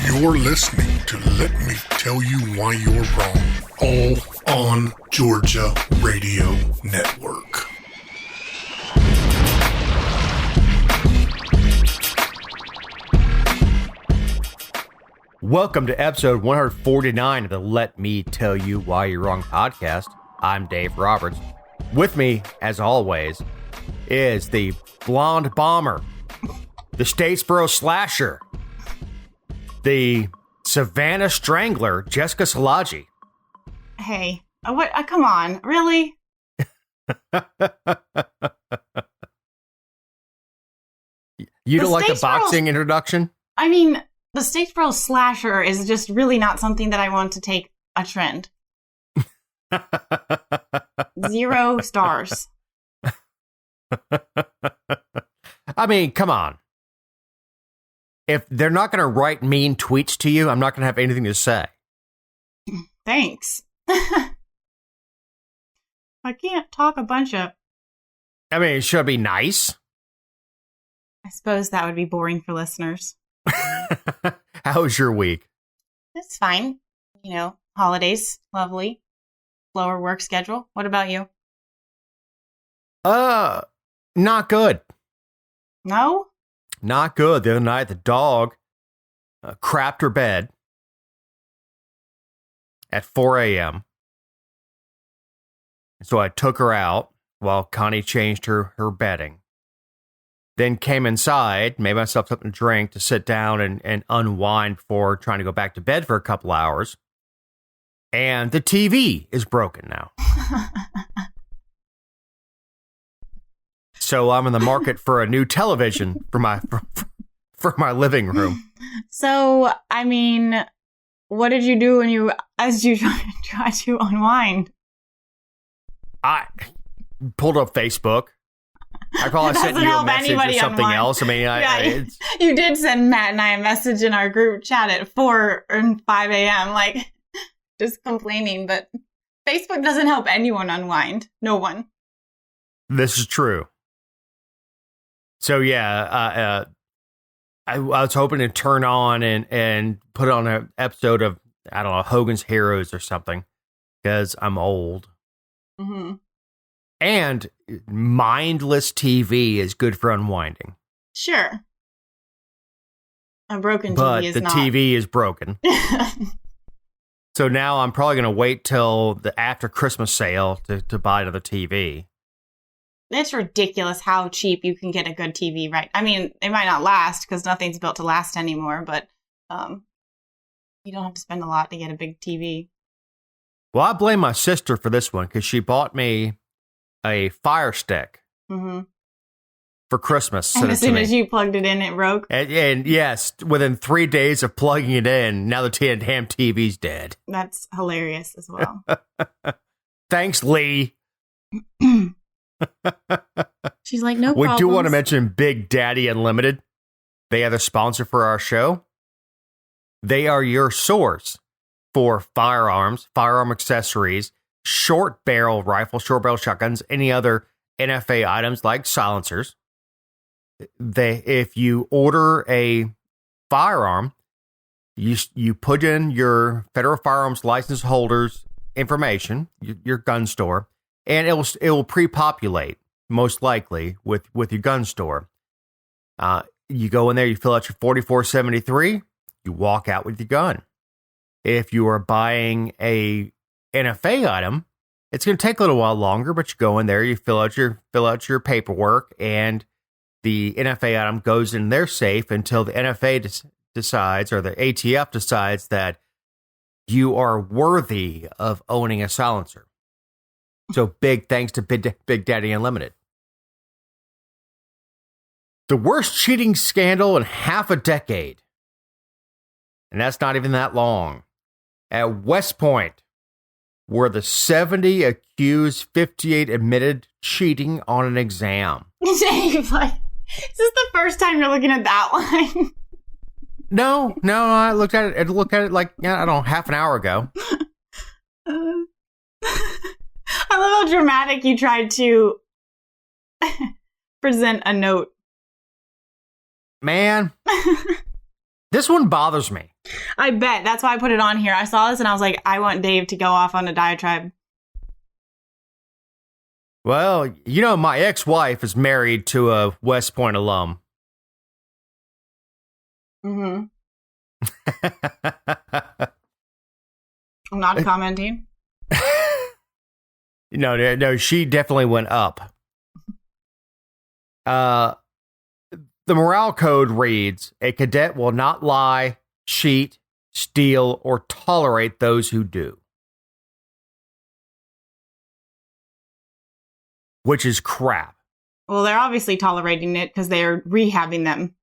You're listening to Let Me Tell You Why You're Wrong, all on Georgia Radio Network. Welcome to episode 149 of the Let Me Tell You Why You're Wrong podcast. I'm Dave Roberts. With me, as always, is the blonde bomber, the Statesboro slasher, the Savannah Strangler, Jessica Salagi. Hey, what? Come on, really? You don't like the boxing introduction? I mean, the Statesboro slasher is just really not something that I want to take a trend. 0 stars. I mean, come on. If they're not going to write mean tweets to you, I'm not going to have anything to say. Thanks. I can't talk a bunch of... I mean, should it be nice? I suppose that would be boring for listeners. How was your week? It's fine. You know, holidays, lovely. Slower work schedule. What about you? Not good. No? Not good. The other night, the dog crapped her bed at 4 a.m. So I took her out while Connie changed her bedding. Then came inside, made myself something to drink to sit down and unwind before trying to go back to bed for a couple hours. And the TV is broken now. So I'm in the market for a new television for my living room. So, I mean, what did you do as you try to unwind? I pulled up Facebook. I probably sent you a message or something else. I mean, you did send Matt and I a message in our group chat at 4 and 5 a.m., like, just complaining, but Facebook doesn't help anyone unwind. No one. This is true. So, yeah, I was hoping to turn on and put on an episode of, I don't know, Hogan's Heroes or something, because I'm old. Mm-hmm. And mindless TV is good for unwinding. Sure. A broken TV is not. But the TV is broken. So now I'm probably going to wait till the after Christmas sale to buy another TV. It's ridiculous how cheap you can get a good TV, right? I mean, it might not last because nothing's built to last anymore, but you don't have to spend a lot to get a big TV. Well, I blame my sister for this one because she bought me a Fire Stick for Christmas. And as soon as you plugged it in, it broke? And yes, within 3 days of plugging it in, now the damn TV's dead. That's hilarious as well. Thanks, Lee. She's like, no problem. We do want to mention Big Daddy Unlimited. They are the sponsor for our show. They are your source for firearms, firearm accessories, short barrel rifle, short barrel shotguns, any other NFA items like silencers. If you order a firearm, you put in your federal firearms license holder's information, your gun store, and it will pre-populate most likely with your gun store. You go in there, you fill out your 4473, you walk out with your gun. If you are buying a NFA item, it's going to take a little while longer, but you go in there, you fill out your paperwork, and the NFA item goes in their safe until the NFA decides, or the ATF decides, that you are worthy of owning a silencer. So big thanks to Big Daddy Unlimited. The worst cheating scandal in half a decade. And that's not even that long. At West Point, where the 70 accused, 58 admitted cheating on an exam. Dave, like, is this the first time you're looking at that line? No, I looked at it like, I don't know, half an hour ago. I love how dramatic you tried to present a note. Man, this one bothers me. I bet. That's why I put it on here. I saw this and I was like, I want Dave to go off on a diatribe. Well, you know, my ex-wife is married to a West Point alum. Mm-hmm. I'm not commenting. No, she definitely went up. The morale code reads, a cadet will not lie, cheat, steal, or tolerate those who do. Which is crap. Well, they're obviously tolerating it because they're rehabbing them.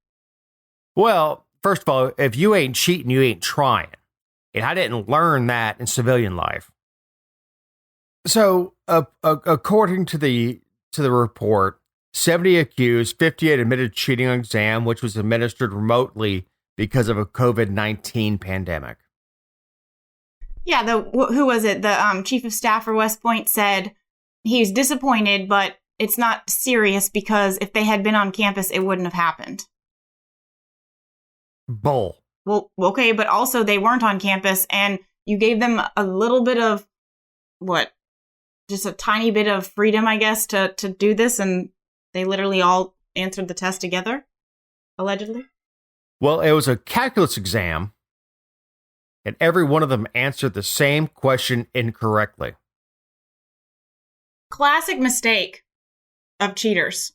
Well, first of all, if you ain't cheating, you ain't trying. And I didn't learn that in civilian life. So, according to the report, 70 accused, 58 admitted cheating on exam, which was administered remotely because of a COVID-19 pandemic. Yeah, who was it? The chief of staff for West Point said he's disappointed, but it's not serious because if they had been on campus, it wouldn't have happened. Bull. Well, okay, but also they weren't on campus, and you gave them a little bit of, just a tiny bit of freedom, I guess, to do this, and they literally all answered the test together, allegedly. Well, it was a calculus exam, and every one of them answered the same question incorrectly. Classic mistake of cheaters.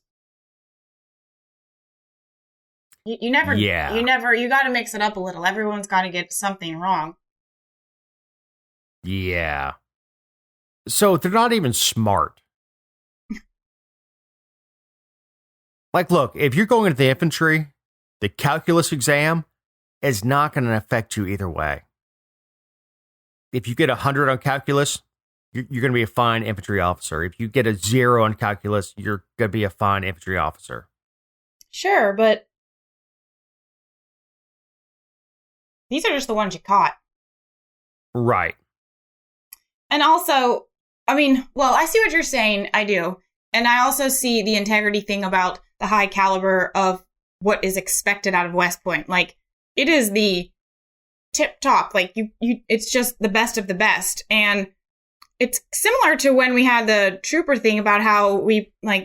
You never, you got to mix it up a little. Everyone's got to get something wrong. Yeah. So they're not even smart. Like, look, if you're going into the infantry, the calculus exam is not going to affect you either way. If you get 100 on calculus, you're going to be a fine infantry officer. If you get a 0 on calculus, you're going to be a fine infantry officer. Sure, but these are just the ones you caught. Right. And also, I mean, well, I see what you're saying. I do. And I also see the integrity thing about the high caliber of what is expected out of West Point. Like, it is the tip top. Like, it's just the best of the best. And it's similar to when we had the trooper thing about how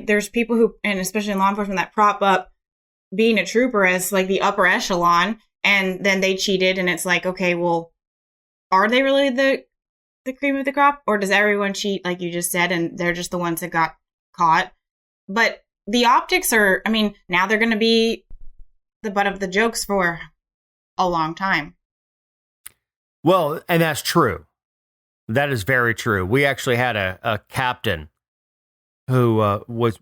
there's people who, and especially in law enforcement, that prop up being a trooper as like the upper echelon, and then they cheated, and it's like, okay, well, are they really the cream of the crop, or does everyone cheat, like you just said, and they're just the ones that got caught? But the optics are, I mean, now they're going to be the butt of the jokes for a long time. Well, and that's true. That is very true. We actually had a captain who was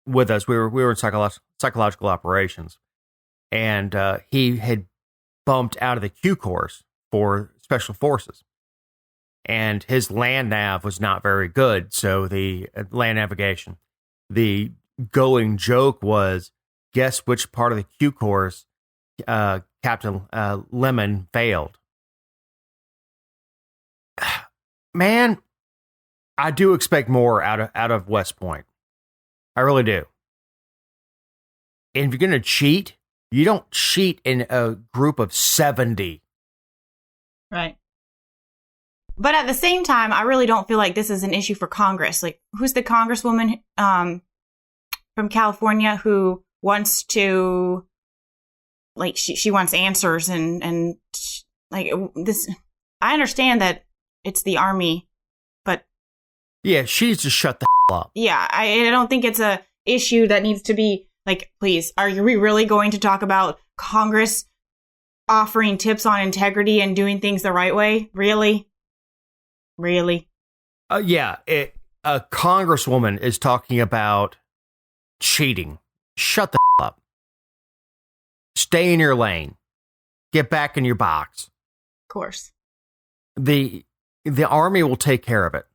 with us. We were in psychological operations, and he had bumped out of the Q course for special forces, and his land nav was not very good. So the land navigation, the going joke was, guess which part of the Q course Captain Lemon failed. Man, I do expect more out of West Point. I really do. And if you're going to cheat, you don't cheat in a group of 70. Right. But at the same time, I really don't feel like this is an issue for Congress. Like, who's the congresswoman from California who wants to, like, she wants answers and like this? I understand that it's the Army, but yeah, she needs to shut the up. Yeah, I don't think it's a issue that needs to be like, please, are we really going to talk about Congress offering tips on integrity and doing things the right way? Really? Yeah, a congresswoman is talking about cheating. Shut the up. Stay in your lane. Get back in your box. Of course. The Army will take care of it.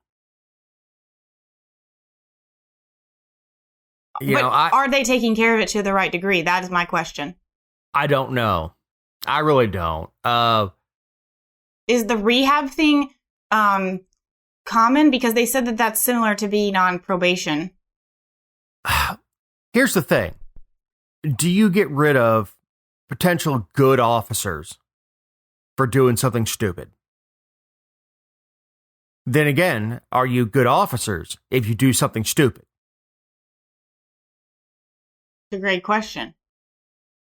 Are they taking care of it to the right degree? That is my question. I don't know. I really don't. Is the rehab thing common? Because they said that that's similar to being on probation. Here's the thing. Do you get rid of potential good officers for doing something stupid. Then again, are you good officers if you do something stupid? It's a great question.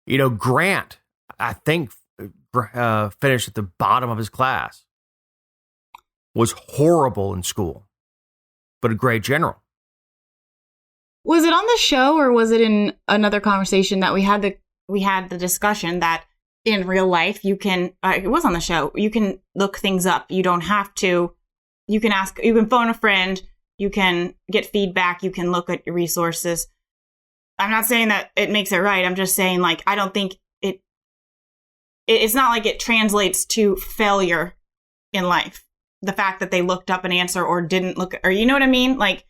You know, Grant, I think, finished at the bottom of his class. Was horrible in school, but a great general. Was it on the show or was it in another conversation that we had the discussion that in real life you can it was on the show, you can look things up. You don't have to. You can phone a friend, you can get feedback, you can look at your resources. I'm not saying that it makes it right. I'm just saying, like, I don't think it's not like it translates to failure in life. The fact that they looked up an answer or didn't look, or you know what I mean? Like,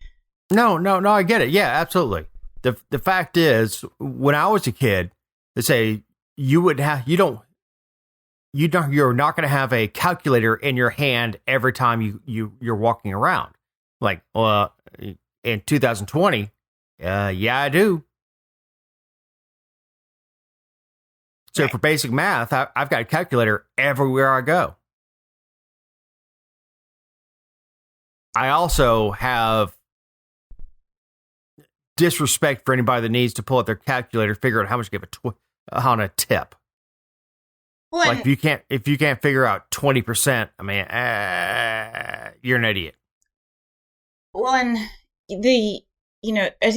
No, I get it. Yeah, absolutely. The fact is, when I was a kid, they say you're not going to have a calculator in your hand every time you're walking around. Like, in 2020, yeah, I do. So for basic math, I've got a calculator everywhere I go. I also have disrespect for anybody that needs to pull out their calculator, figure out how much to give on a tip. well, Like if you can't figure out 20%, I mean, you're an idiot. well, and I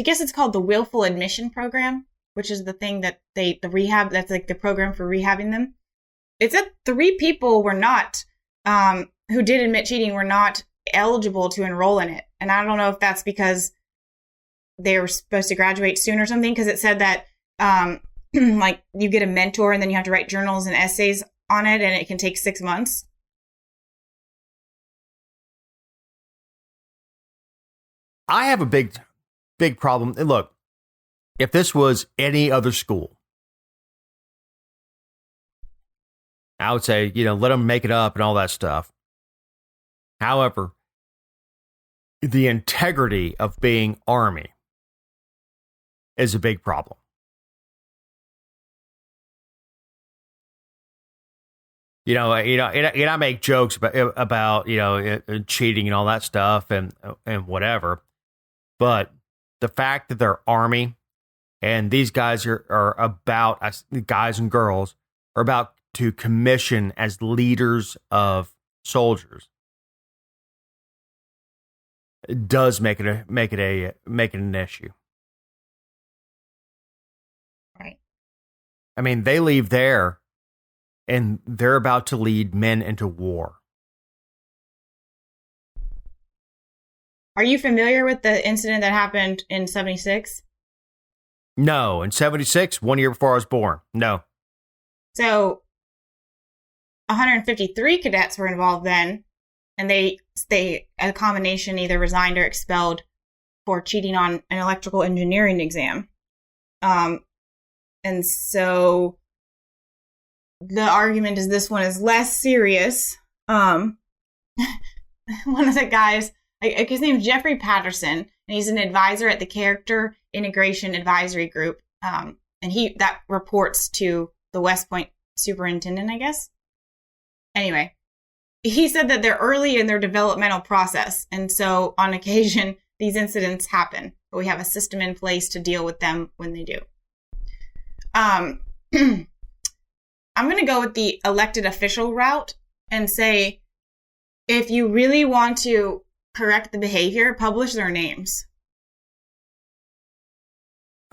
guess it's called the willful admission program, which is the thing that the rehab, that's like the program for rehabbing them. It said 3 people were not, who did admit cheating were not eligible to enroll in it. And I don't know if that's because they were supposed to graduate soon or something, because it said that like you get a mentor and then you have to write journals and essays on it, and it can take 6 months. I have a big problem. And look, if this was any other school, I would say, let them make it up and all that stuff. However, the integrity of being Army is a big problem. And I make jokes about cheating and all that stuff and whatever, but the fact that they're Army and these guys are about, guys and girls are about to commission as leaders of soldiers, it does make it an issue. Right. I mean, they leave there and they're about to lead men into war. Are you familiar with the incident that happened in 76? No, in 76, 1 year before I was born. No. So 153 cadets were involved then, and they a combination either resigned or expelled for cheating on an electrical engineering exam. And so the argument is this one is less serious. One of the guys, his name's Jeffrey Patterson, and he's an advisor at the Character Integration Advisory Group. And that reports to the West Point superintendent, I guess. Anyway, he said that they're early in their developmental process. And so on occasion, these incidents happen, but we have a system in place to deal with them when they do. I'm going to go with the elected official route and say, if you really want to correct the behavior, publish their names.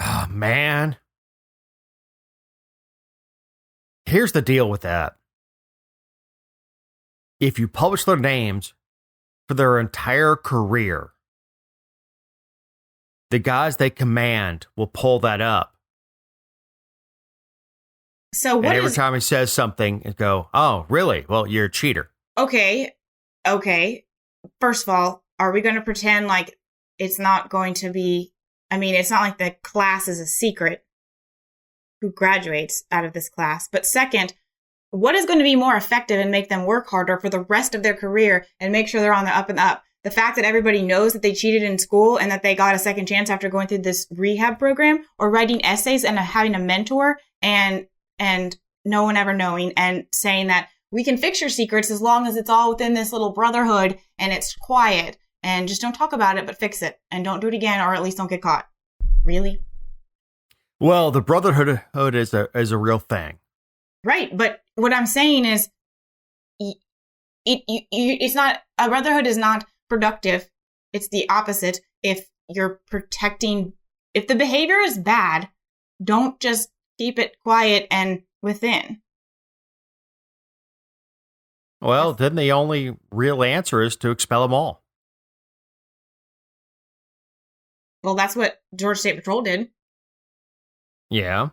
Oh, man. Here's the deal with that. If you publish their names for their entire career, the guys they command will pull that up. So what and every time he says something, and go, oh, really? Well, you're a cheater. Okay. First of all, are we going to pretend like it's not going to be, it's not like the class is a secret who graduates out of this class. But second, what is going to be more effective and make them work harder for the rest of their career and make sure they're on the up and up? The fact that everybody knows that they cheated in school and that they got a second chance after going through this rehab program, or writing essays and having a mentor and no one ever knowing and saying that, we can fix your secrets as long as it's all within this little brotherhood and it's quiet. And just don't talk about it, but fix it. And don't do it again, or at least don't get caught. Really? Well, the brotherhood is a real thing. Right. But what I'm saying is, it's not, a brotherhood is not productive. It's the opposite. If you're protecting, if the behavior is bad, don't just keep it quiet and within. Well, then the only real answer is to expel them all. Well, that's what Georgia State Patrol did. Yeah.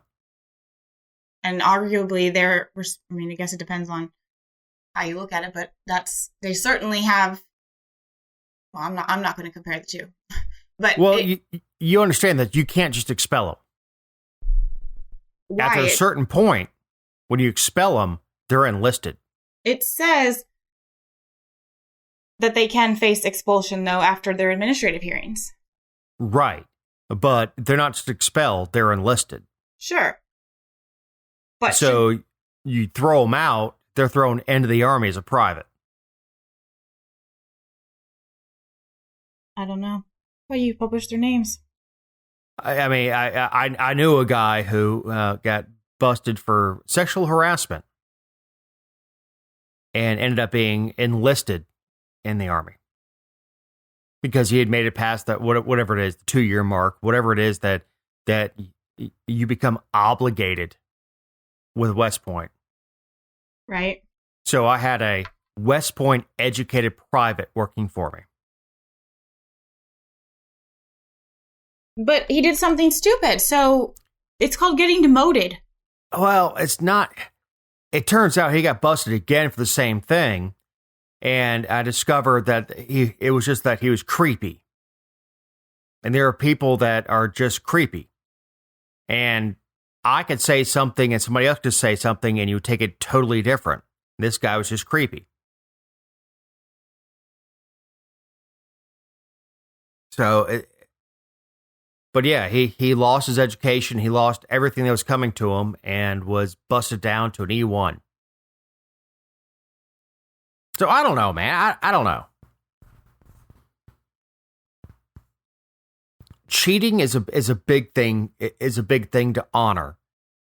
And arguably I guess it depends on how you look at it, but they certainly have, well, I'm not going to compare the two. But well, you understand that you can't just expel them. Why? After a certain point, when you expel them, they're enlisted. It says that they can face expulsion, though, after their administrative hearings. Right. But they're not just expelled, they're enlisted. Sure. But so you throw them out, they're thrown into the Army as a private. I don't know. Why do you publish their names? I knew a guy who got busted for sexual harassment and ended up being enlisted in the Army because he had made it past that whatever it is, the 2-year mark, whatever it is that you become obligated with West Point. Right. So I had a West Point educated private working for me. But he did something stupid, so it's called getting demoted. Well, it's not. It turns out he got busted again for the same thing, and I discovered that it was just that he was creepy. And there are people that are just creepy. And I could say something and somebody else could say something and you take it totally different. This guy was just creepy. So, but yeah, he lost his education. He lost everything that was coming to him and was busted down to an E1. So I don't know, man. I don't know. Cheating is a big thing. Is a big thing to honor,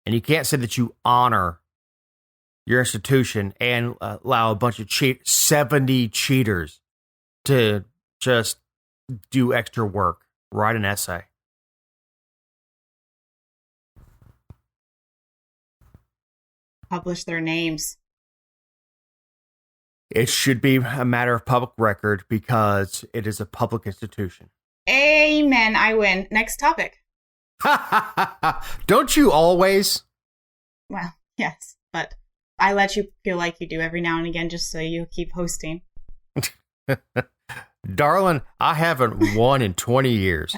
and you can't say that you honor your institution and allow a bunch of 70 cheaters to just do extra work, write an essay. Publish their names. It should be a matter of public record because it is a public institution. Amen. I win. Next topic. Don't you always? Well, yes, but I let you feel like you do every now and again just so you keep hosting. Darling, I haven't won in 20 years.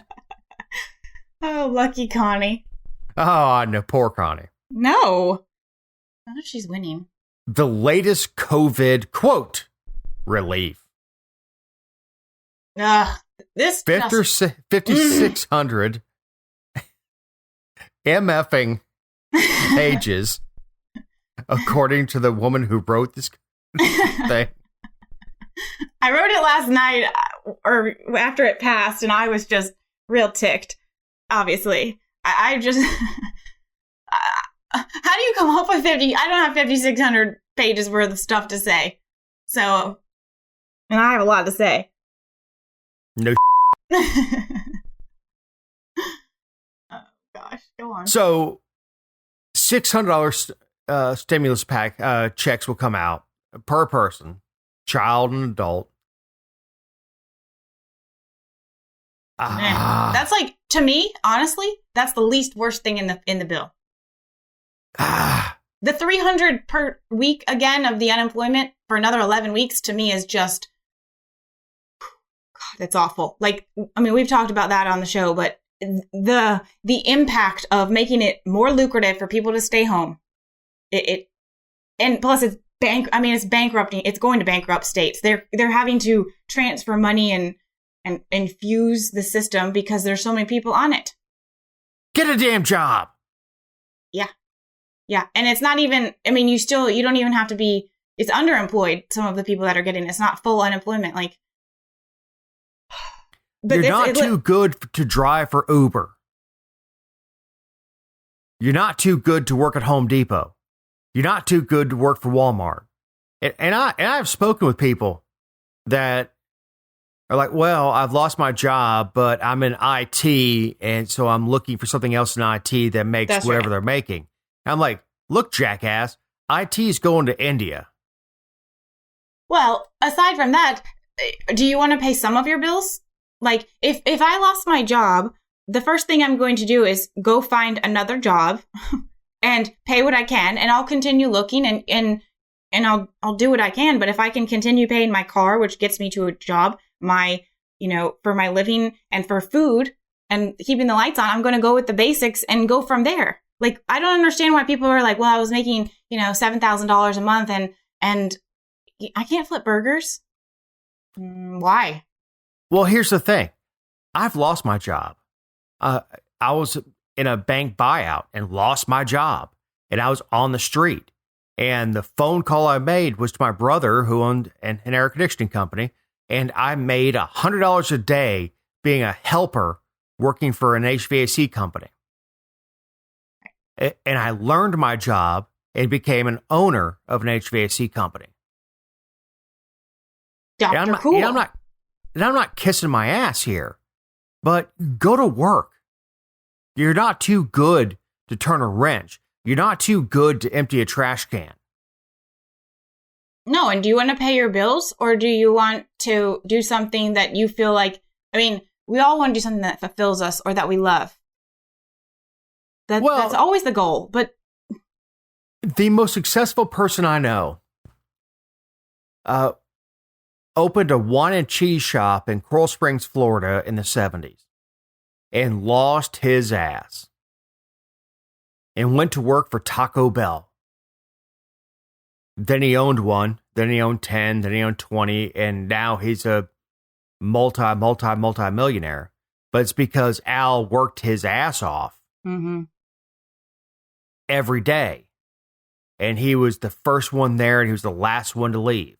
Oh, lucky Connie. Oh, no, poor Connie. No. Not if she's winning. The latest COVID quote relief. This 5,600 MFing pages, according to the woman who wrote this thing. I wrote it last night or after it passed, and I was just real ticked, obviously. I just... how do you come up with 50? I don't have 5,600 pages worth of stuff to say. So, and I have a lot to say. No. Oh, gosh. Go on. So, $600 stimulus pack checks will come out per person, child and adult. Man, that's like, to me, honestly, that's the least worst thing in the bill. The $300 per week again of the unemployment for another 11 weeks to me is just, God, it's awful. Like, I mean, we've talked about that on the show, but the impact of making it more lucrative for people to stay home, and plus it's bankrupting. It's going to bankrupt states. They're having to transfer money and infuse the system because there's so many people on it. Get a damn job. Yeah. Yeah. And it's not even, I mean, you don't even have to be, it's underemployed. Some of the people that are getting it's not full unemployment. Like, but you're not too good to drive for Uber. You're not too good to work at Home Depot. You're not too good to work for Walmart. And I've spoken with people that are like, well, I've lost my job, but I'm in IT, and so I'm looking for something else in IT that makes That's whatever right. they're making. And I'm like, look, jackass, IT is going to India. Well, aside from that, do you want to pay some of your bills? Like, if I lost my job, the first thing I'm going to do is go find another job and pay what I can, and I'll continue looking and I'll do what I can. But if I can continue paying my car, which gets me to a job, for my living and for food and keeping the lights on, I'm going to go with the basics and go from there. Like, I don't understand why people are like, well, I was making, $7,000 a month and I can't flip burgers. Why? Well, here's the thing. I've lost my job. I was in a bank buyout and lost my job, and I was on the street. And the phone call I made was to my brother, who owned an air conditioning company, and I made $100 a day being a helper working for an HVAC company. And I learned my job and became an owner of an HVAC company. Dr. Cool. I'm not kissing my ass here, but go to work. You're not too good to turn a wrench. You're not too good to empty a trash can. No, and do you want to pay your bills, or do you want to do something that you feel like, we all want to do something that fulfills us or that we love. That's always the goal, but... The most successful person I know opened a wine and cheese shop in Coral Springs, Florida in the 70s and lost his ass and went to work for Taco Bell. Then he owned one, then he owned 10, then he owned 20, and now he's a multi-millionaire. But it's because Al worked his ass off every day. And he was the first one there, and he was the last one to leave.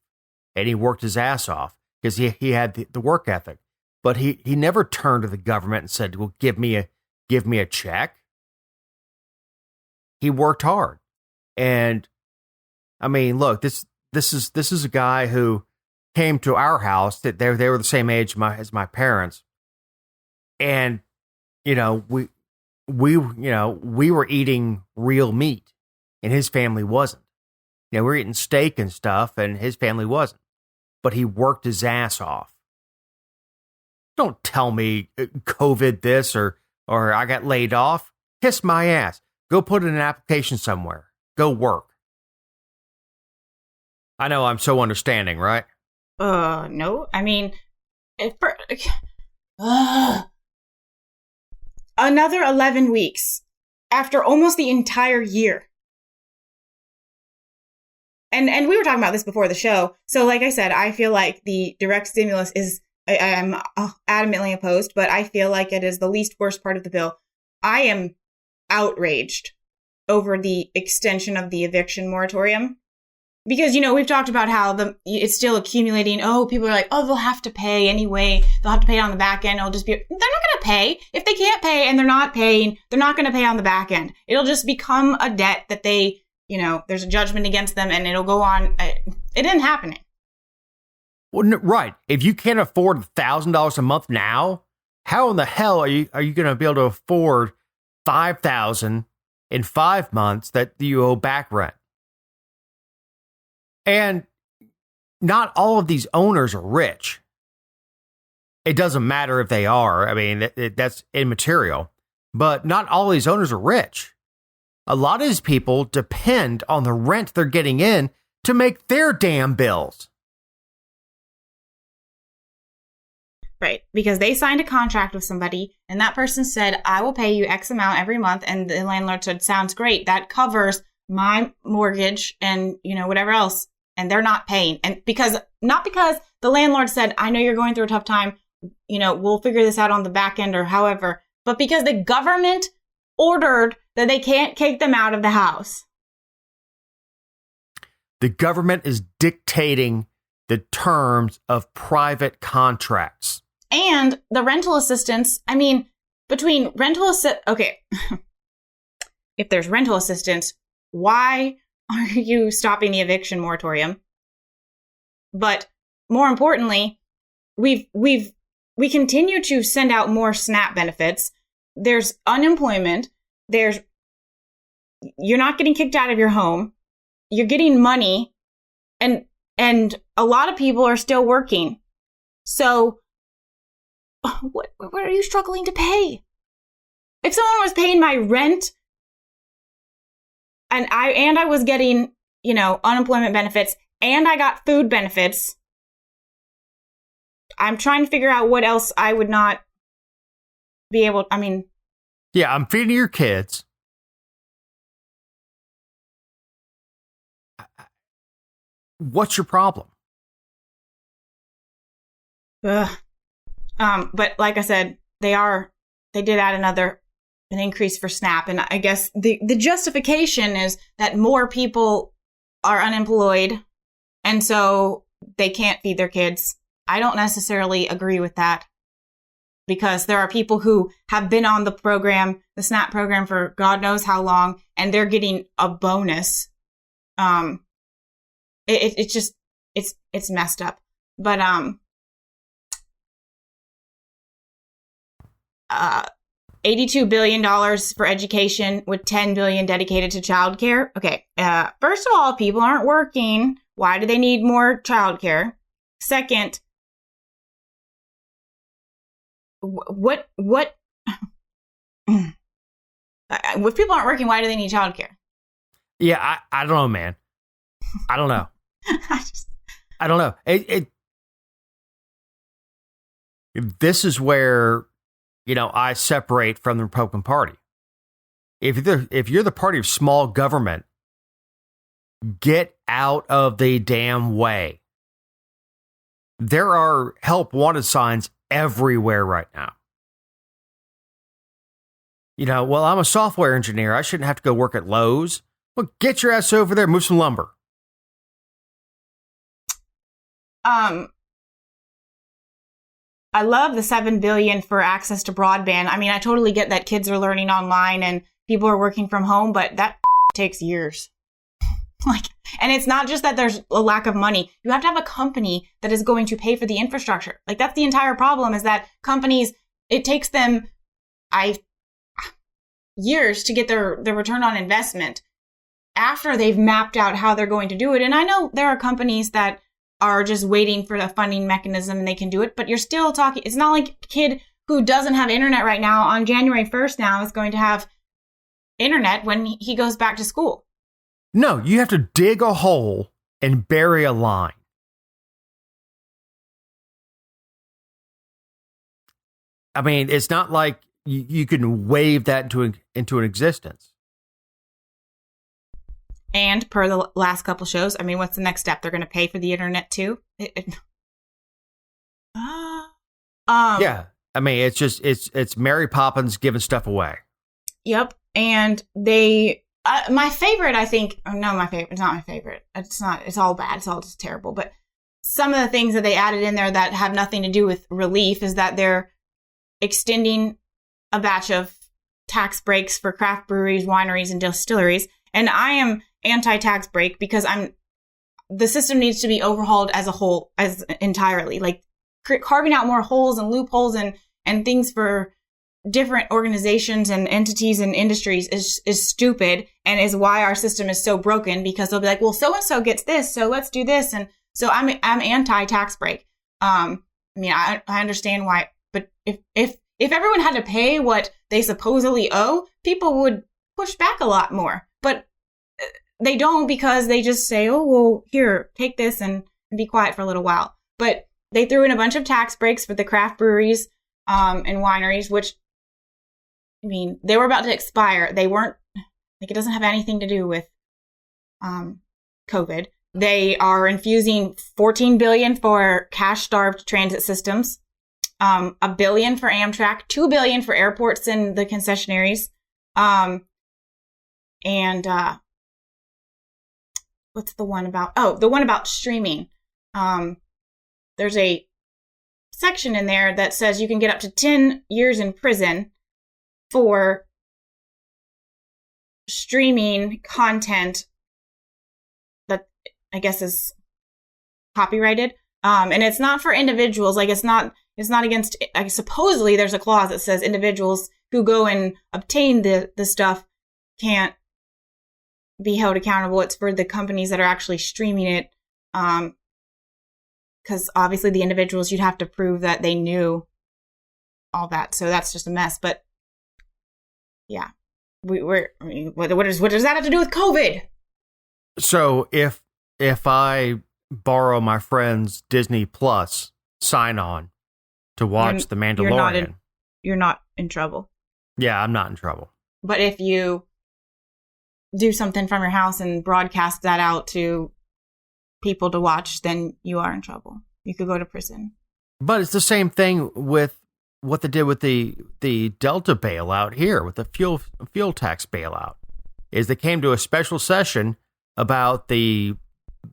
And he worked his ass off because he had the work ethic. But he never turned to the government and said, well, give me a check. He worked hard. And I mean, look, this is a guy who came to our house. That they were the same age as my parents, and we were eating real meat, and his family wasn't. We were eating steak and stuff, and his family wasn't. But he worked his ass off. Don't tell me COVID this or I got laid off. Kiss my ass. Go put in an application somewhere. Go work. I know I'm so understanding, right? No. I mean, another 11 weeks after almost the entire year. And we were talking about this before the show. So like I said, I feel like the direct stimulus I'm adamantly opposed, but I feel like it is the least worst part of the bill. I am outraged over the extension of the eviction moratorium. Because, we've talked about how it's still accumulating. Oh, people are like, oh, they'll have to pay anyway. They'll have to pay it on the back end. They're not going to pay. If they can't pay and they're not paying, they're not going to pay on the back end. It'll just become a debt that they, there's a judgment against them and it'll go on. It isn't happening. Well, right. If you can't afford $1,000 a month now, how in the hell are you going to be able to afford $5,000 in 5 months that you owe back rent? And not all of these owners are rich. It doesn't matter if they are. I mean, that's immaterial. But not all these owners are rich. A lot of these people depend on the rent they're getting in to make their damn bills. Right. Because they signed a contract with somebody and that person said, I will pay you X amount every month. And the landlord said, sounds great. That covers my mortgage and, whatever else. And they're not paying. And not because the landlord said, I know you're going through a tough time. We'll figure this out on the back end or however, but because the government ordered that they can't kick them out of the house. The government is dictating the terms of private contracts. And the rental assistance, I mean, between okay, if there's rental assistance, why are you stopping the eviction moratorium? But more importantly, we continue to send out more SNAP benefits. There's unemployment. You're not getting kicked out of your home. You're getting money, and a lot of people are still working. So what are you struggling to pay? If someone was paying my rent and I was getting, unemployment benefits and I got food benefits, I'm trying to figure out what else I would not be able, yeah, I'm feeding your kids. What's your problem? But like I said, they did add an increase for SNAP. And I guess the justification is that more people are unemployed and so they can't feed their kids. I don't necessarily agree with that, because there are people who have been on the SNAP program for God knows how long, and they're getting a bonus. It's messed up. But $82 billion for education with $10 billion dedicated to childcare. Okay, first of all, people aren't working. Why do they need more childcare? Second, what? If people aren't working, why do they need childcare? Yeah, I don't know, man. I don't know. I don't know. This is where, I separate from the Republican Party. If you're the party of small government, get out of the damn way. There are help wanted signs everywhere right now. Well, I'm a software engineer. I shouldn't have to go work at Lowe's. Well, get your ass over there, move some lumber. I love the $7 billion for access to broadband. I mean, I totally get that kids are learning online and people are working from home, but that takes years. And it's not just that there's a lack of money. You have to have a company that is going to pay for the infrastructure. That's the entire problem, is that companies, it takes them years to get their return on investment after they've mapped out how they're going to do it. And I know there are companies that are just waiting for the funding mechanism and they can do it, but you're still talking, it's not like a kid who doesn't have internet right now on January 1st now is going to have internet when he goes back to school. No, you have to dig a hole and bury a line. I mean, it's not like you can wave that into an existence. And per the last couple shows, I mean, what's the next step? They're going to pay for the internet too? Yeah. I mean, it's Mary Poppins giving stuff away. Yep. And they, my favorite, I think, no, my favorite, it's not my favorite. It's not, it's all bad. It's all just terrible. But some of the things that they added in there that have nothing to do with relief is that they're extending a batch of tax breaks for craft breweries, wineries, and distilleries. And I am anti-tax break because the system needs to be overhauled as a whole, as entirely. Like carving out more holes and loopholes and things for different organizations and entities and industries is stupid, and is why our system is so broken, because they'll be like, well, so-and-so gets this, so let's do this. And so I'm anti-tax break. I mean, I understand why, but if everyone had to pay what they supposedly owe, people would push back a lot more. But they don't, because they just say, oh, well, here, take this and be quiet for a little while. But they threw in a bunch of tax breaks for the craft breweries and wineries, which, I mean, they were about to expire. They weren't, like, it doesn't have anything to do with COVID. They are infusing $14 billion for cash-starved transit systems, $1 billion for Amtrak, $2 billion for airports and the concessionaries, and what's the one about? Oh, the one about streaming. There's a section in there that says you can get up to 10 years in prison for streaming content that I guess is copyrighted. And it's not for individuals. Like it's not against, supposedly there's a clause that says individuals who go and obtain the stuff can't be held accountable. It's for the companies that are actually streaming it. Because obviously the individuals, you'd have to prove that they knew all that. So that's just a mess. But yeah, what does that have to do with COVID? So if I borrow my friend's Disney Plus sign on to watch The Mandalorian, you're not in trouble. Yeah, I'm not in trouble. But if you do something from your house and broadcast that out to people to watch, then you are in trouble. You could go to prison. But it's the same thing with what they did with the Delta bailout here, with the fuel tax bailout, is they came to a special session about the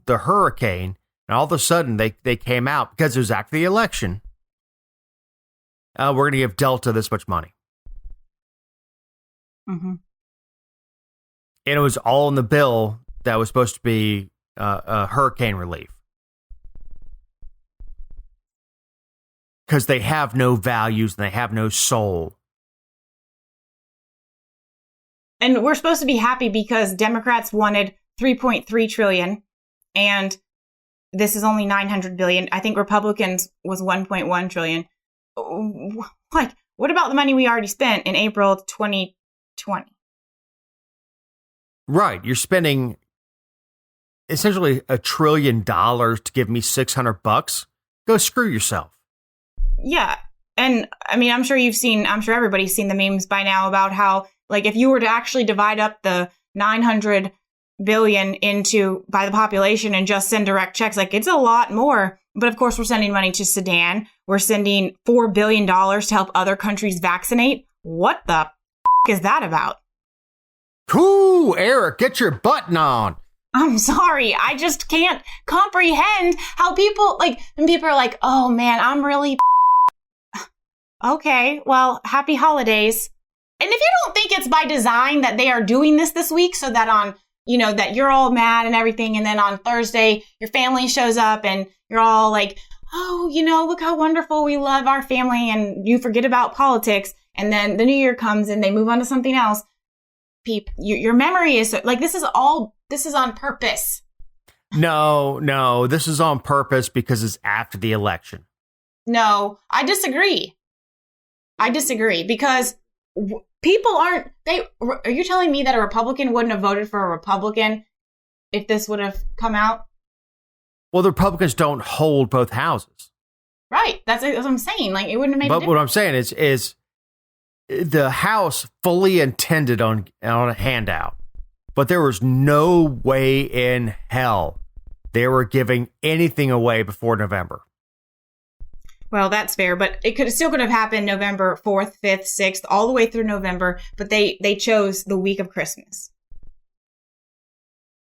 hurricane, and all of a sudden they came out, because it was after the election, we're going to give Delta this much money. Mm-hmm. And it was all in the bill that was supposed to be hurricane relief. Because they have no values and they have no soul. And we're supposed to be happy because Democrats wanted $3.3 trillion, and this is only $900 billion. I think Republicans was $1.1 trillion. Like, what about the money we already spent in April 2020? Right. You're spending essentially $1 trillion to give me $600. Go screw yourself. Yeah. And I mean, I'm sure everybody's seen the memes by now about how, like, if you were to actually divide up the 900 billion by the population and just send direct checks, like, it's a lot more. But of course, we're sending money to Sudan. We're sending $4 billion to help other countries vaccinate. What the is that about? Ooh, Eric, get your button on. I'm sorry. I just can't comprehend how when people are like, oh man, I'm really okay, well, happy holidays. And if you don't think it's by design that they are doing this week so that on, that you're all mad and everything, and then on Thursday, your family shows up and you're all like, oh, look how wonderful, we love our family, and you forget about politics, and then the new year comes and they move on to something else. Your memory is like, this is on purpose. No, this is on purpose because it's after the election. No, I disagree because people are you telling me that a Republican wouldn't have voted for a Republican if this would have come out? Well, the Republicans don't hold both houses. Right. That's what I'm saying. Like, it wouldn't have made a difference. But what I'm saying is the House fully intended on a handout, but there was no way in hell they were giving anything away before November. Well, that's fair, but it still could have happened November 4th, 5th, 6th, all the way through November, but they chose the week of Christmas.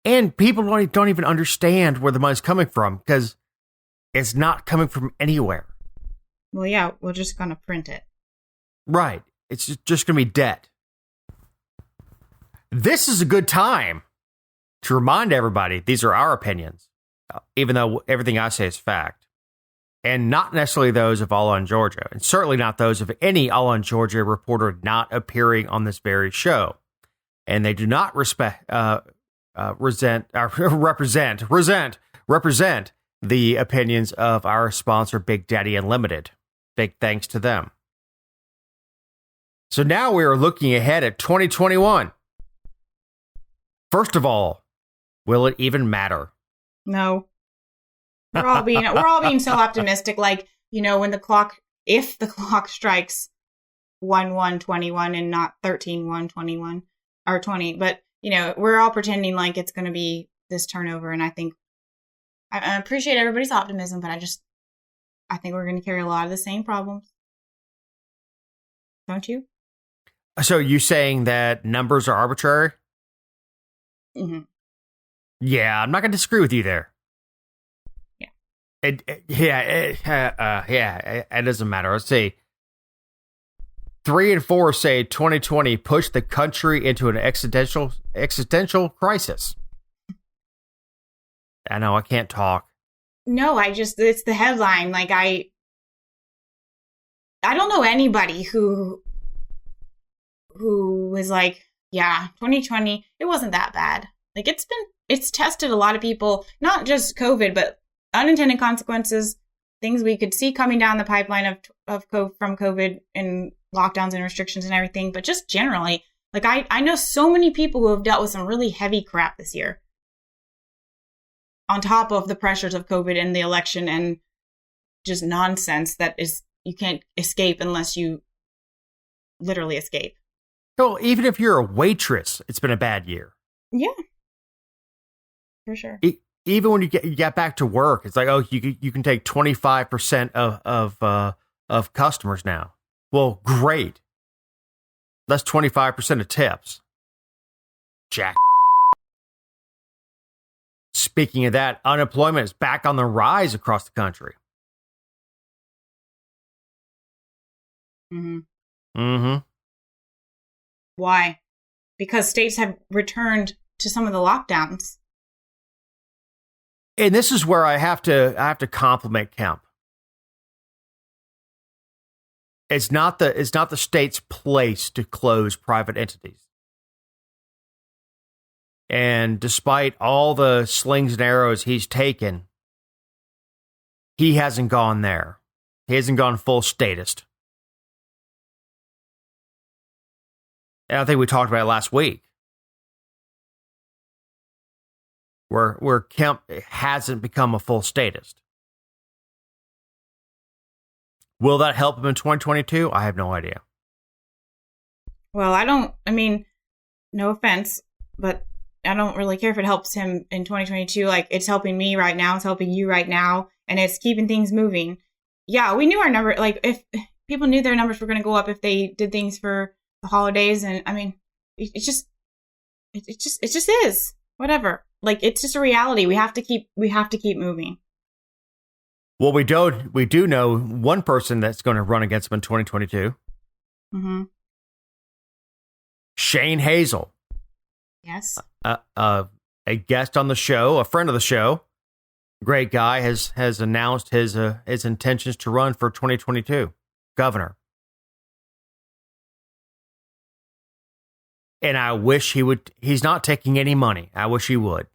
And people don't even understand where the money's coming from, because it's not coming from anywhere. Well, yeah, we're just going to print it. Right. It's just going to be debt. This is a good time to remind everybody these are our opinions, even though everything I say is fact. And not necessarily those of All on Georgia, and certainly not those of any All on Georgia reporter not appearing on this very show. And they do not represent the opinions of our sponsor, Big Daddy Unlimited. Big thanks to them. So now we are looking ahead at 2021. First of all, will it even matter? No. We're all being so optimistic. Like, when if the clock strikes 1/1/21 and not 13/1/21 or 20, but we're all pretending like it's going to be this turnover. And I think I appreciate everybody's optimism, but I think we're going to carry a lot of the same problems. Don't you? So you saying that numbers are arbitrary? Mm-hmm. Yeah, I'm not going to disagree with you there. Yeah. It doesn't matter. Let's see. 3 and 4 say 2020 pushed the country into an existential crisis. I know, I can't talk. No, it's the headline. Like, I don't know anybody who was like, yeah, 2020, it wasn't that bad. Like, it's tested a lot of people, not just COVID, but unintended consequences, things we could see coming down the pipeline from COVID and lockdowns and restrictions and everything. But just generally, like, I know so many people who have dealt with some really heavy crap this year, on top of the pressures of COVID and the election and just nonsense that is, you can't escape unless you literally escape. So even if you're a waitress, it's been a bad year. Yeah, for sure. Even when you get back to work, it's like, oh, you can take 25% of customers now. Well, great. That's 25% of tips. Jack. Speaking of that, unemployment is back on the rise across the country. Mm-hmm. Mm-hmm. Why? Because states have returned to some of the lockdowns. And this is where I have to compliment Kemp. It's not the state's place to close private entities. And despite all the slings and arrows he's taken, he hasn't gone there. He hasn't gone full statist. And I think we talked about it last week. Where Kemp hasn't become a full statist. Will that help him in 2022? I have no idea. Well, no offense, but I don't really care if it helps him in 2022. Like, it's helping me right now. It's helping you right now. And it's keeping things moving. Yeah, we knew our number. Like, if people knew their numbers were going to go up if they did things for the holidays. And I mean, it just is. Whatever. Like, it's just a reality. We have to keep moving. Well, we do know one person that's going to run against him in 2022. Mm-hmm. Shane Hazel. Yes. A guest on the show, a friend of the show, great guy, has announced his intentions to run for 2022 governor. And I wish he would. He's not taking any money. I wish he would.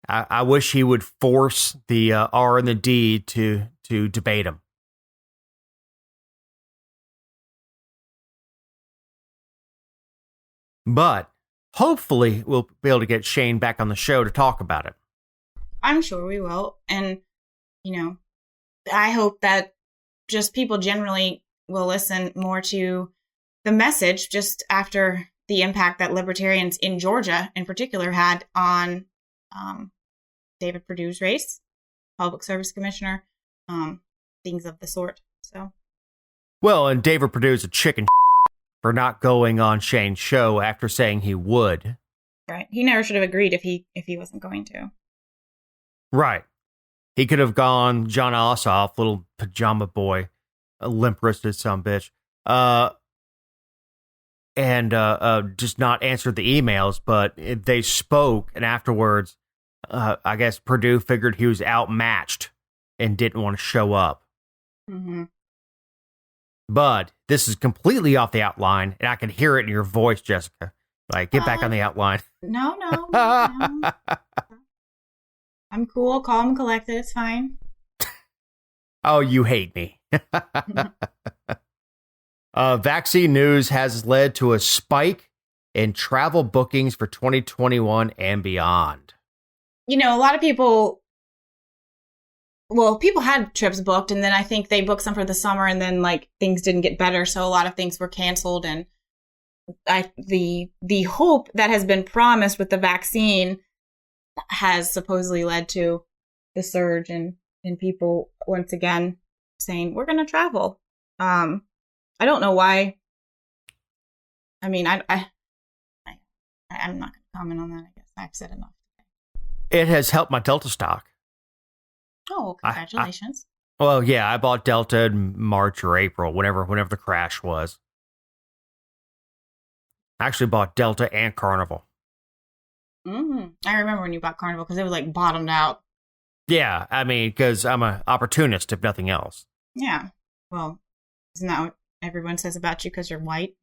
I wish he would force the R and the D to debate him. But hopefully we'll be able to get Shane back on the show to talk about it. I'm sure we will. And, I hope that just people generally will listen more to the message just after the impact that libertarians in Georgia in particular had on David Perdue's race, public service commissioner, things of the sort. So, well, and David Perdue's a chicken for not going on Shane's show after saying he would. Right. He never should have agreed if he wasn't going to. Right. He could have gone John Ossoff, little pajama boy, a limp-wristed sumbitch, and just not answered the emails, but they spoke, and afterwards, I guess Perdue figured he was outmatched and didn't want to show up. Mm-hmm. But this is completely off the outline, and I can hear it in your voice, Jessica. Like, get back on the outline. No. I'm cool, calm, collected. It's fine. Oh, you hate me. Vaccine news has led to a spike in travel bookings for 2021 and beyond. A lot of people had trips booked, and then I think they booked some for the summer, and then like things didn't get better, so a lot of things were canceled. And the hope that has been promised with the vaccine has supposedly led to the surge in people once again saying we're going to travel. I don't know why. I mean, I'm not going to comment on that. I guess I've said enough. It has helped my Delta stock. Oh, congratulations. Well, yeah, I bought Delta in March or April, whenever the crash was. I actually bought Delta and Carnival. I remember when you bought Carnival because it was like bottomed out. Yeah, I mean, because I'm an opportunist, if nothing else. Yeah. Well, isn't that what everyone says about you because you're white?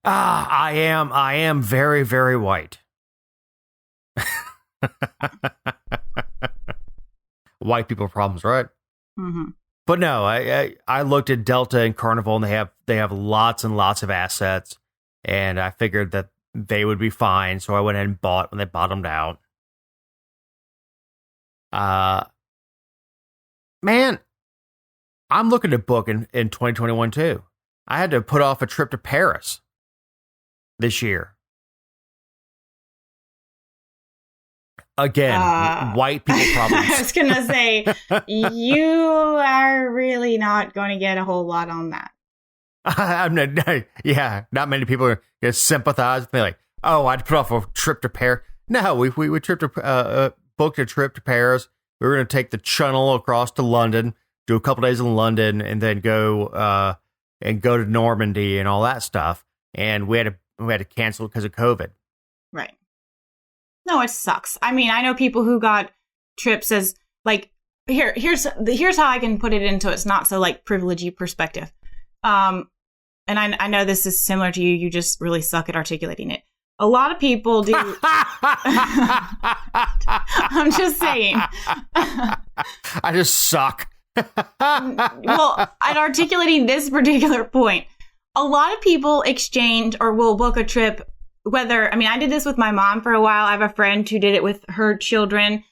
I am very, very white. White people problems, right? Mm-hmm. But no, I looked at Delta and Carnival, and they have lots and lots of assets, and I figured that they would be fine, so I went ahead and bought when they bottomed out. Man, I'm looking to book in 2021 too. I had to put off a trip to Paris this year. Again, white people problems. I was going to say, you are really not going to get a whole lot on that. Not many people are going to sympathize with me like, oh, I'd put off a trip to Paris. No, we booked a trip to Paris. We were going to take the Channel across to London, do a couple days in London, and then go to Normandy and all that stuff. And we had to cancel because of COVID. Right. No, it sucks. I mean, I know people who got trips as like here's how I can put it into it's not so like privilegey perspective. And I know this is similar to you. You just really suck at articulating it. A lot of people do. I'm just saying. I just suck. Well, at articulating this particular point, a lot of people exchange or will book a trip. I did this with my mom for a while. I have a friend who did it with her children.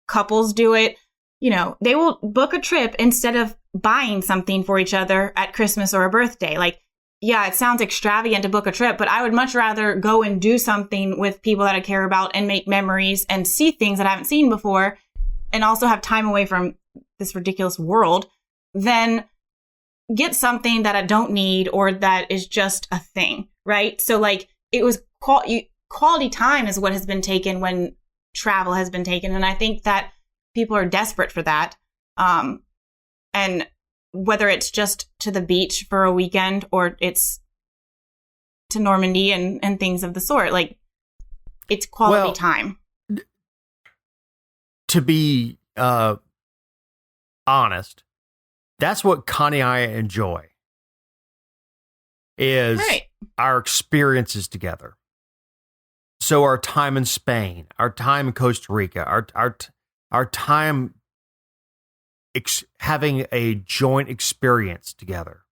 Couples do it. You know, they will book a trip instead of buying something for each other at Christmas or a birthday. Like, yeah, it sounds extravagant to book a trip, but I would much rather go and do something with people that I care about and make memories and see things that I haven't seen before and also have time away from this ridiculous world than get something that I don't need or that is just a thing, right? So, like, it was quality time is what has been taken when travel has been taken. And I think that people are desperate for that. And whether it's just to the beach for a weekend or it's to Normandy and things of the sort, like it's quality time. To be honest, that's what Connie and I enjoy. Is right. Our experiences together. So our time in Spain, our time in Costa Rica, our time having a joint experience together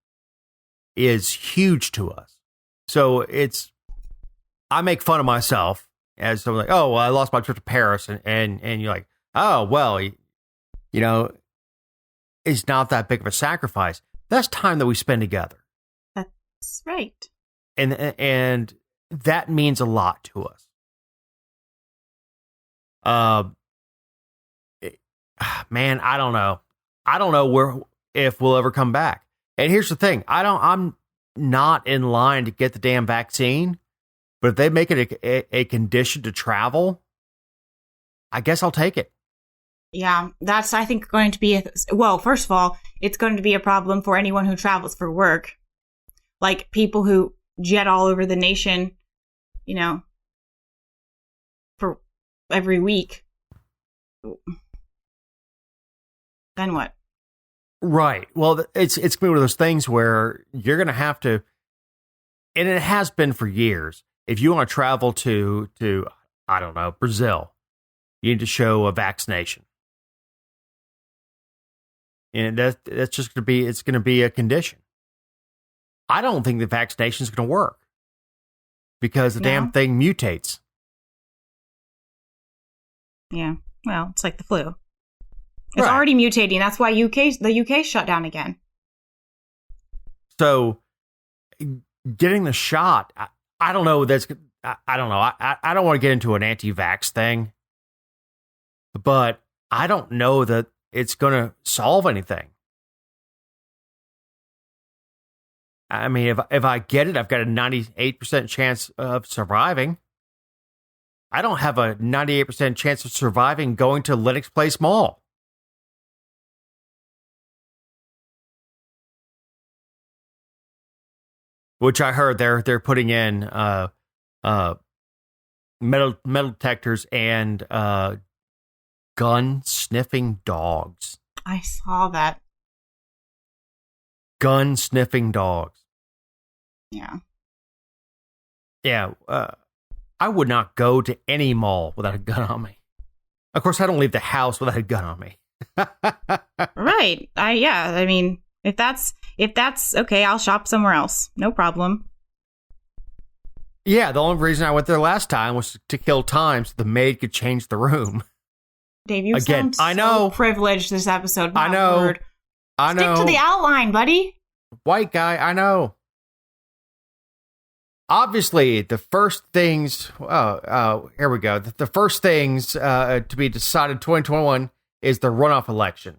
is huge to us. So I make fun of myself as someone like, oh, well, I lost my trip to Paris, and you're like, oh, well, you know, it's not that big of a sacrifice. That's time that we spend together. That's right. And that means a lot to us. Man, I don't know. I don't know if we'll ever come back. And here's the thing. I'm not in line to get the damn vaccine, but if they make it a condition to travel, I guess I'll take it. Yeah, that's, I think, going to be, well, first of all, it's going to be a problem for anyone who travels for work. Like people who jet all over the nation, you know, for every week. Then what? Right. Well, it's going to be one of those things where you're going to have to, and it has been for years. If you want to travel to I don't know, Brazil, you need to show a vaccination. And that's just going to be, it's going to be a condition. I don't think the vaccination is going to work because the damn thing mutates. Yeah. Well, it's like the flu. It's already mutating. That's why the UK shut down again. So getting the shot, I don't know. I don't know. I don't want to get into an anti-vax thing, but I don't know that it's going to solve anything. I mean, if I get it, I've got a 98% chance of surviving. I don't have a 98% chance of surviving going to Lennox Place Mall. Which I heard they're putting in metal detectors and gun sniffing dogs. I saw that. Gun sniffing dogs. Yeah. Yeah. I would not go to any mall without a gun on me. Of course, I don't leave the house without a gun on me. Right. I mean, if that's okay, I'll shop somewhere else. No problem. Yeah, the only reason I went there last time was to kill time so the maid could change the room. Dave, you sound I know. so privileged this episode. I know. Word. I know. Stick to the outline, buddy. White guy, I know. Obviously, the first things, here we go. The first things to be decided in 2021 is the runoff election.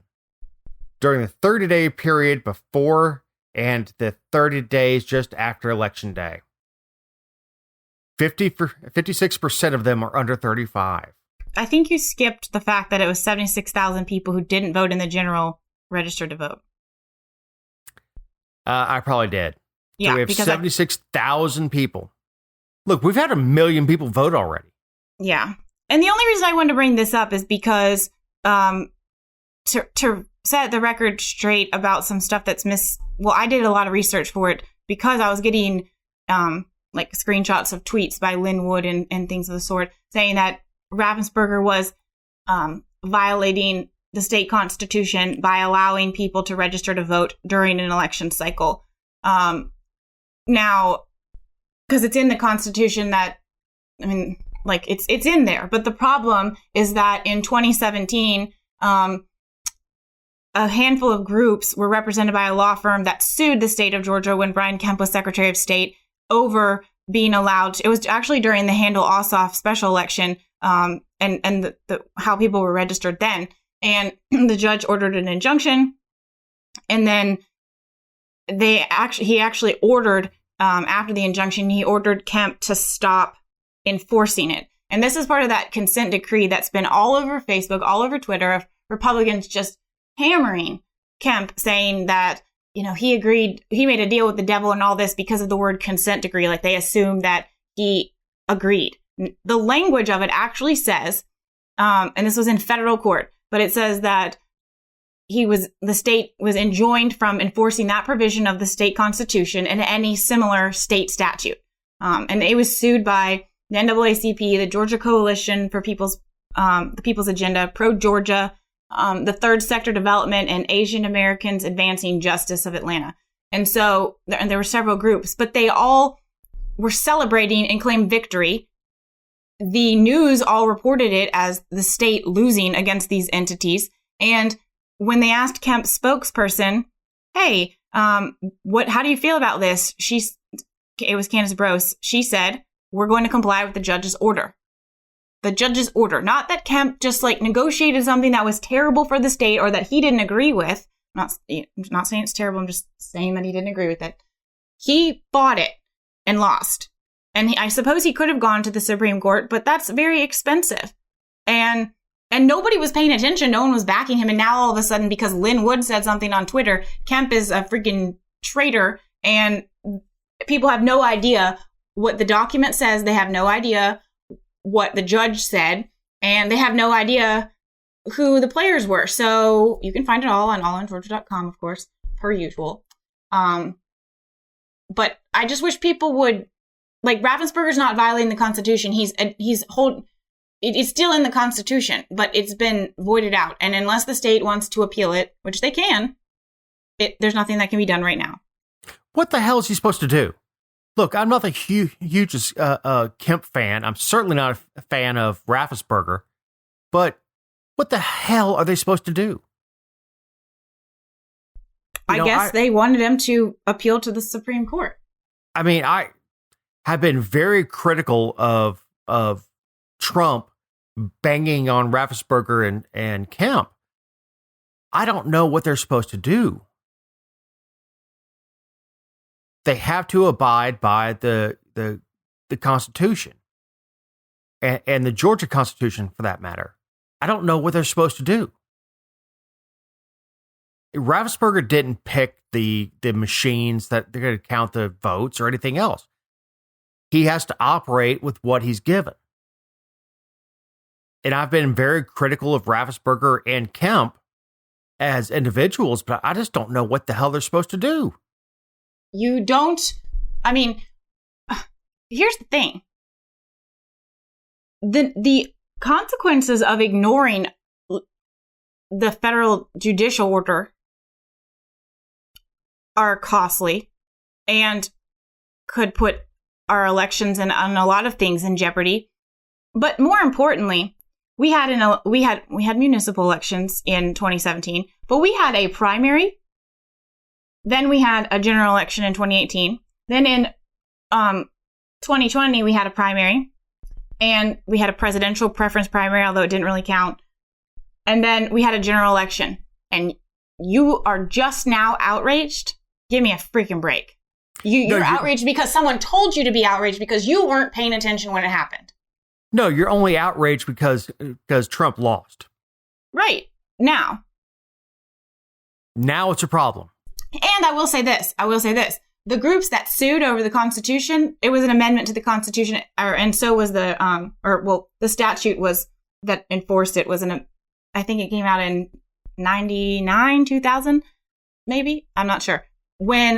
During the 30-day period before and the 30 days just after Election Day. 56% of them are under 35. I think you skipped the fact that it was 76,000 people who didn't vote in the general register to vote. I probably did. Yeah, so we have 76,000 people. Look, we've had 1 million people vote already. Yeah. And the only reason I wanted to bring this up is because to set the record straight about some stuff that's well, I did a lot of research for it because I was getting like screenshots of tweets by Lynn Wood and things of the sort saying that Raffensperger was violating the state constitution by allowing people to register to vote during an election cycle. Now, because it's in the Constitution that, I mean, like it's in there. But the problem is that in 2017, a handful of groups were represented by a law firm that sued the state of Georgia when Brian Kemp was Secretary of State over being allowed to, it was actually during the Handel Ossoff special election, and the how people were registered then. And the judge ordered an injunction, and then he actually ordered, after the injunction, he ordered Kemp to stop enforcing it. And this is part of that consent decree that's been all over Facebook, all over Twitter, of Republicans just hammering Kemp, saying that, you know, he made a deal with the devil and all this because of the word consent decree. Like they assumed that he agreed. The language of it actually says, and this was in federal court, but it says that the state was enjoined from enforcing that provision of the state constitution and any similar state statute. And it was sued by the NAACP, the Georgia Coalition for the People's Agenda, Pro Georgia, the Third Sector Development, and Asian Americans Advancing Justice of Atlanta. And so there were several groups, but they all were celebrating and claimed victory. The news all reported it as the state losing against these entities. And when they asked Kemp's spokesperson, hey, how do you feel about this? It was Candace Brose. She said, we're going to comply with the judge's order. The judge's order. Not that Kemp just like negotiated something that was terrible for the state or that he didn't agree with. I'm not saying it's terrible. I'm just saying that he didn't agree with it. He fought it and lost. And I suppose he could have gone to the Supreme Court, but that's very expensive. And nobody was paying attention. No one was backing him. And now all of a sudden, because Lynn Wood said something on Twitter, Kemp is a freaking traitor. And people have no idea what the document says. They have no idea what the judge said. And they have no idea who the players were. So you can find it all on allingeorgia.com, of course, per usual. But I just wish people would, like, Raffensperger's not violating the Constitution. It's still in the Constitution, but it's been voided out. And unless the state wants to appeal it, which they can, there's nothing that can be done right now. What the hell is he supposed to do? Look, I'm not the hugest Kemp fan. I'm certainly not a fan of Raffensperger. But what the hell are they supposed to do? I guess they wanted him to appeal to the Supreme Court. I mean, I have been very critical of Trump banging on Raffensperger and Kemp. I don't know what they're supposed to do. they have to abide by the Constitution and the Georgia Constitution, for that matter. I don't know what they're supposed to do. Raffensperger didn't pick the machines that they're going to count the votes or anything else. He has to operate with what he's given. And I've been very critical of Raffensperger and Kemp as individuals, but I just don't know what the hell they're supposed to do. You don't, I mean, here's the thing. The consequences of ignoring the federal judicial order are costly and could put our elections and a lot of things in jeopardy. But more importantly, we had municipal elections in 2017, but we had a primary. Then we had a general election in 2018. Then in 2020, we had a primary, and we had a presidential preference primary, although it didn't really count. And then we had a general election, and you are just now outraged? Give me a freaking break. You're outraged because someone told you to be outraged because you weren't paying attention when it happened. No, you're only outraged because Trump lost. Right. Now it's a problem. And I will say this. The groups that sued over the Constitution, it was an amendment to the Constitution, and so was the statute was that enforced it was I think it came out in 99, 2000, maybe? I'm not sure. When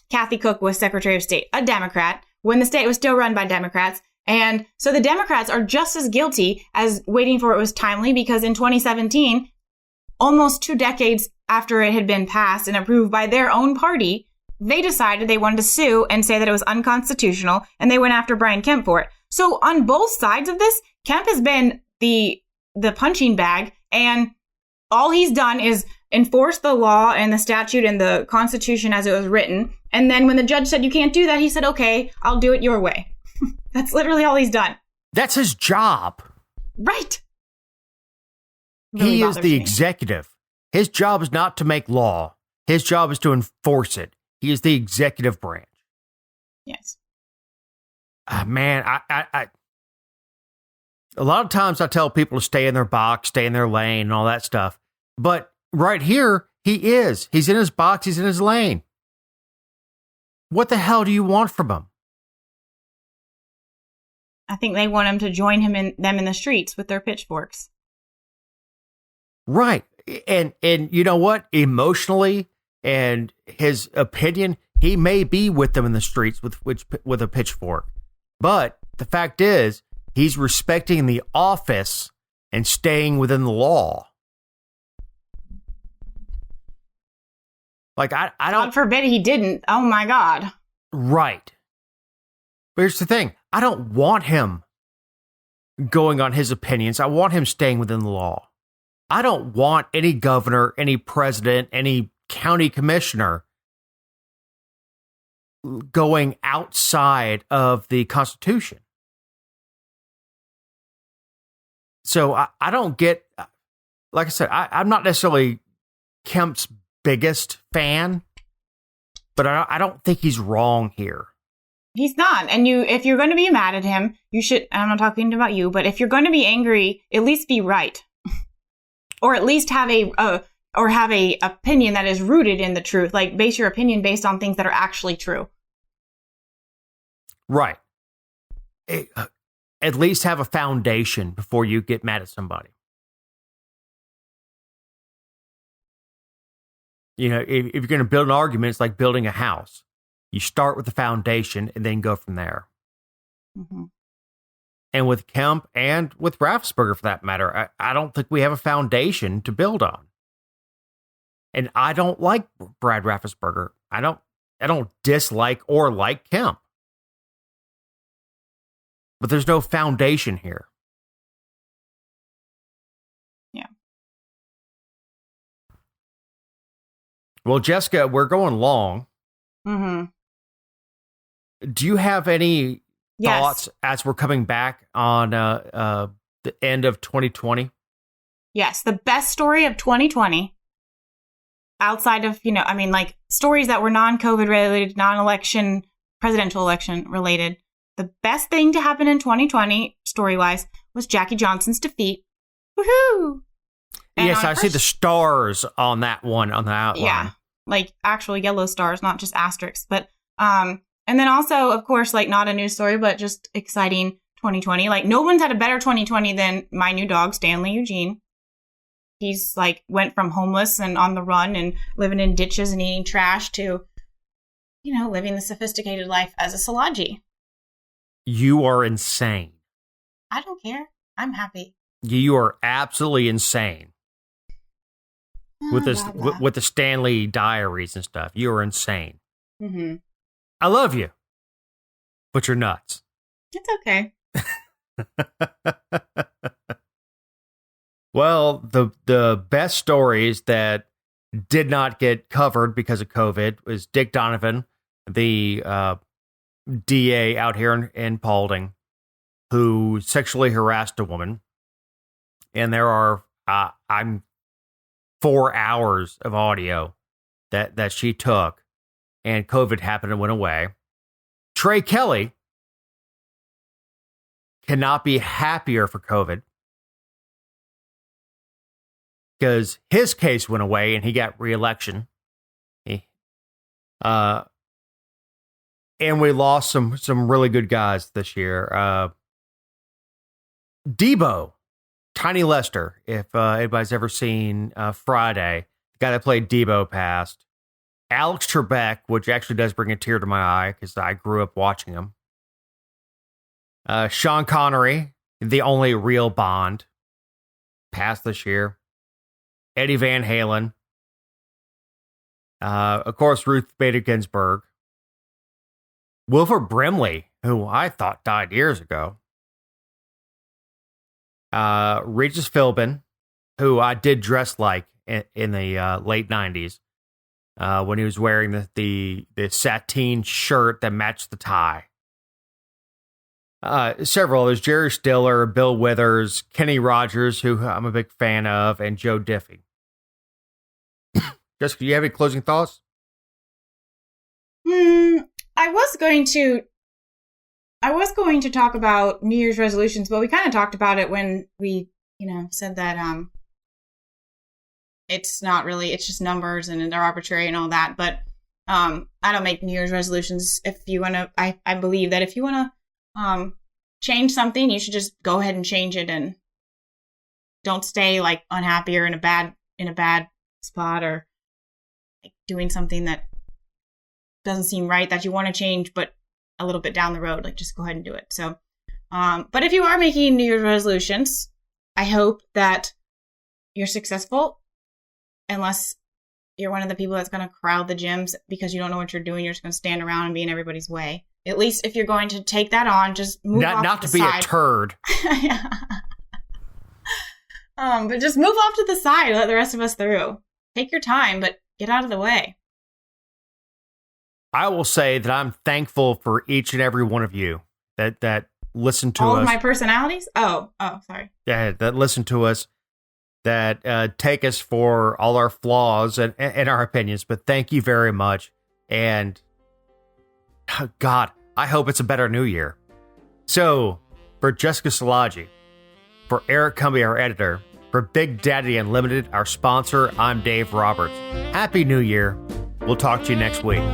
Kathy Cook was Secretary of State, a Democrat, when the state was still run by Democrats. And so the Democrats are just as guilty as waiting for it was timely, because in 2017, almost 2 decades after it had been passed and approved by their own party, they decided they wanted to sue and say that it was unconstitutional, and they went after Brian Kemp for it. So on both sides of this, Kemp has been the punching bag, and all he's done is enforce the law and the statute and the Constitution as it was written. And then when the judge said you can't do that, he said, okay, I'll do it your way. That's literally all he's done. That's his job. Right. He is the executive. His job is not to make law. His job is to enforce it. He is the executive branch. Yes. Man, I a lot of times I tell people to stay in their box, stay in their lane, and all that stuff. But right here, he is. He's in his box. He's in his lane. What the hell do you want from him? I think they want him to join them in the streets with their pitchforks. Right. And you know what? Emotionally and his opinion, he may be with them in the streets with a pitchfork. But the fact is, he's respecting the office and staying within the law. Like, I don't... God forbid he didn't. Oh, my God. Right. But here's the thing. I don't want him going on his opinions. I want him staying within the law. I don't want any governor, any president, any county commissioner going outside of the Constitution. So I don't get, like I said, I'm not necessarily Kemp's biggest fan, but I don't think he's wrong here. He's not. And if you're going to be mad at him, you should, I'm not talking about you, but if you're going to be angry, at least be right. Or at least have a opinion that is rooted in the truth. Like, base your opinion based on things that are actually true. Right. At least have a foundation before you get mad at somebody. You know, if you're going to build an argument, it's like building a house. You start with the foundation and then go from there. Mm-hmm. And with Kemp and with Raffensperger, for that matter, I don't think we have a foundation to build on. And I don't like Brad Raffensperger. I don't dislike or like Kemp. But there's no foundation here. Yeah. Well, Jessica, we're going long. Mm-hmm. Do you have any Yes. thoughts as we're coming back on the end of 2020? Yes, the best story of 2020 outside of, like stories that were non-COVID related, non-election, presidential election related, the best thing to happen in 2020, story-wise, was Jackie Johnson's defeat. Woohoo! And yes, I see the stars on that one, on the outline. Yeah, like actual yellow stars, not just asterisks. But, and then also, of course, like not a news story, but just exciting 2020. Like no one's had a better 2020 than my new dog, Stanley Eugene. He's like went from homeless and on the run and living in ditches and eating trash to, living the sophisticated life as a Salaji. You are insane. I don't care. I'm happy. You are absolutely insane. With this, with the Stanley diaries and stuff. You are insane. Mm-hmm. I love you. But you're nuts. It's okay. Well, the best stories that did not get covered because of COVID was Dick Donovan, the DA out here in Paulding, who sexually harassed a woman. And there are 4 hours of audio that she took, and COVID happened and went away. Trey Kelly cannot be happier for COVID because his case went away and he got re-election. And we lost some really good guys this year. Debo, Tiny Lester, if anybody's ever seen Friday, the guy that played Debo passed. Alex Trebek, which actually does bring a tear to my eye because I grew up watching him. Sean Connery, the only real Bond, passed this year. Eddie Van Halen. Of course, Ruth Bader Ginsburg. Wilford Brimley, who I thought died years ago. Regis Philbin, who I did dress like in the late 90s when he was wearing the sateen shirt that matched the tie. Several others, Jerry Stiller, Bill Withers, Kenny Rogers, who I'm a big fan of, and Joe Diffie. Jessica, do you have any closing thoughts? I was going to talk about New Year's resolutions, but we kind of talked about it when we, said that it's not really, it's just numbers and they're arbitrary and all that. But I don't make New Year's resolutions. If you want to, I believe that if you want to change something, you should just go ahead and change it and don't stay like unhappy or in a bad spot or like doing something that doesn't seem right that you want to change, but a little bit down the road, like just go ahead and do it. So, but if you are making New Year's resolutions, I hope that you're successful, unless you're one of the people that's going to crowd the gyms because you don't know what you're doing. You're just going to stand around and be in everybody's way. At least if you're going to take that on, just move off not to to the be side. a turd. But just move off to the side. Let the rest of us through. Take your time, but get out of the way. I will say that I'm thankful for each and every one of you that listen to us. All of my personalities? Oh, sorry. Yeah, that listen to us, that take us for all our flaws and our opinions. But thank you very much. And God, I hope it's a better new year. So, for Jessica Salaji, for Eric Cumby, our editor, for Big Daddy Unlimited, our sponsor, I'm Dave Roberts. Happy New Year. We'll talk to you next week.